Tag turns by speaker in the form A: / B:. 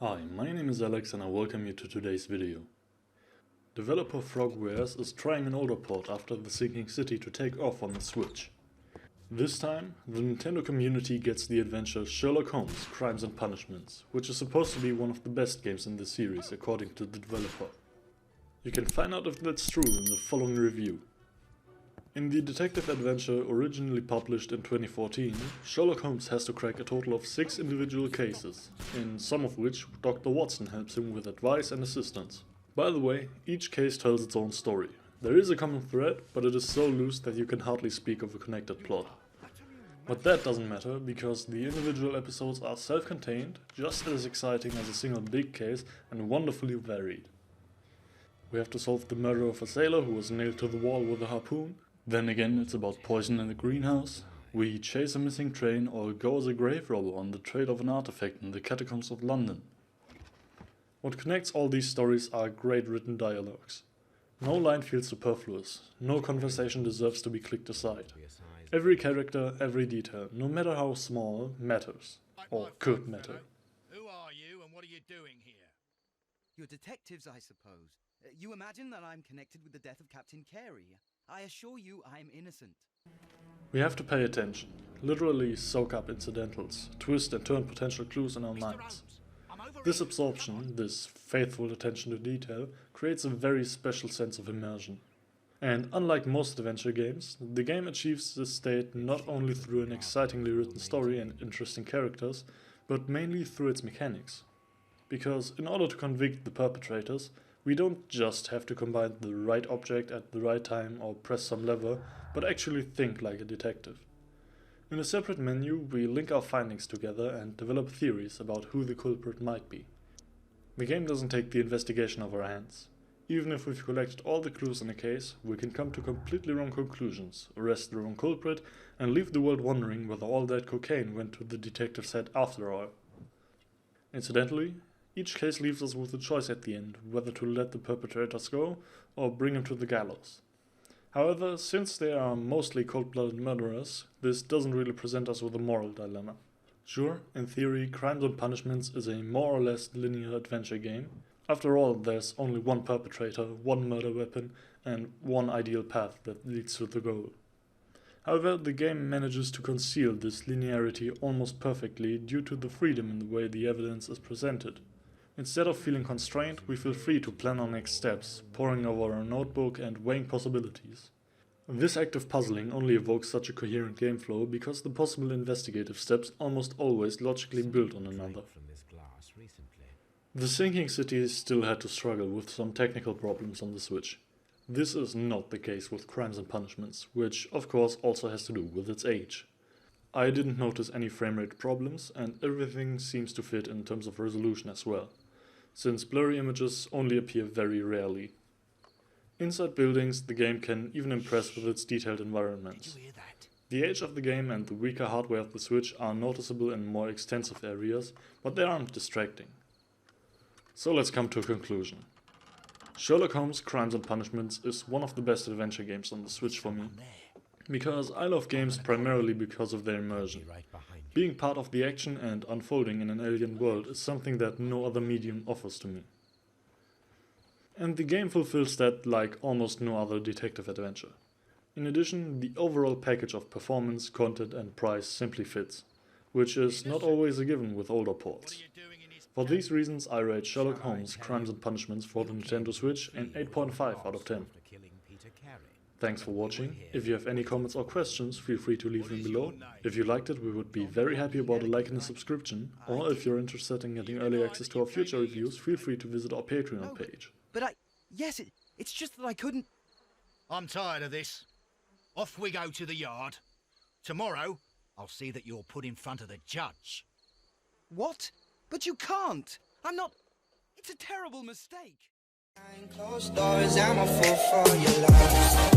A: Hi, my name is Alex and I welcome you to today's video. Developer Frogwares is trying an older port after the Sinking City to take off on the Switch. This time, the Nintendo community gets the adventure Sherlock Holmes, Crimes and Punishments, which is supposed to be one of the best games in the series according to the developer. You can find out if that's true in the following review. In the detective adventure originally published in 2014, Sherlock Holmes has to crack a total of 6 individual cases, in some of which Dr. Watson helps him with advice and assistance. By the way, each case tells its own story. There is a common thread, but it is so loose that you can hardly speak of a connected plot. But that doesn't matter, because the individual episodes are self-contained, just as exciting as a single big case and wonderfully varied. We have to solve the murder of a sailor who was nailed to the wall with a harpoon. Then again, it's about poison in the greenhouse. We chase a missing train or go as a grave robber on the trail of an artifact in the catacombs of London. What connects all these stories are great written dialogues. No line feels superfluous, no conversation deserves to be clicked aside. Every character, every detail, no matter how small, matters. Or could matter.
B: Who are you and what are you doing here?
C: You're detectives, I suppose. You imagine that I'm connected with the death of Captain Carey. I assure you I'm innocent.
A: We have to pay attention, literally soak up incidentals, twist and turn potential clues in our minds. This absorption, this faithful attention to detail, creates a very special sense of immersion. And unlike most adventure games, the game achieves this state not only through an excitingly written story and interesting characters, but mainly through its mechanics. Because in order to convict the perpetrators, we don't just have to combine the right object at the right time or press some lever, but actually think like a detective. In a separate menu, we link our findings together and develop theories about who the culprit might be. The game doesn't take the investigation off our hands. Even if we've collected all the clues in a case, we can come to completely wrong conclusions, arrest the wrong culprit, and leave the world wondering whether all that cocaine went to the detective's head after all. Incidentally, each case leaves us with a choice at the end, whether to let the perpetrators go or bring them to the gallows. However, since they are mostly cold-blooded murderers, this doesn't really present us with a moral dilemma. Sure, in theory, Crimes and Punishments is a more or less linear adventure game. After all, there's only one perpetrator, one murder weapon, and one ideal path that leads to the goal. However, the game manages to conceal this linearity almost perfectly due to the freedom in the way the evidence is presented. Instead of feeling constrained, we feel free to plan our next steps, poring over our notebook and weighing possibilities. This active puzzling only evokes such a coherent game flow because the possible investigative steps almost always logically build on another. The Sinking City still had to struggle with some technical problems on the Switch. This is not the case with Crimes and Punishments, which of course also has to do with its age. I didn't notice any framerate problems, and everything seems to fit in terms of resolution as well, since blurry images only appear very rarely. Inside buildings, the game can even impress with its detailed environments. The age of the game and the weaker hardware of the Switch are noticeable in more extensive areas, but they aren't distracting. So let's come to a conclusion. Sherlock Holmes, Crimes and Punishments is one of the best adventure games on the Switch for me. Because I love games primarily because of their immersion. Being part of the action and unfolding in an alien world is something that no other medium offers to me. And the game fulfills that like almost no other detective adventure. In addition, the overall package of performance, content and price simply fits, which is not always a given with older ports. For these reasons I rate Sherlock Holmes, Crimes and Punishments for the Nintendo Switch an 8.5 out of 10. Thanks for watching. If you have any comments or questions, feel free to leave them below. If you liked it, we would be very happy about a like and a subscription. Or if you're interested in getting early access to our future reviews, feel free to visit our Patreon page.
C: Yes, it's just that I couldn't...
B: I'm tired of this. Off we go to the yard. Tomorrow, I'll see that you're put in front of the judge.
C: What? But you can't! I'm not... It's a terrible mistake!
D: Behind closed doors, I'm a fool for your love.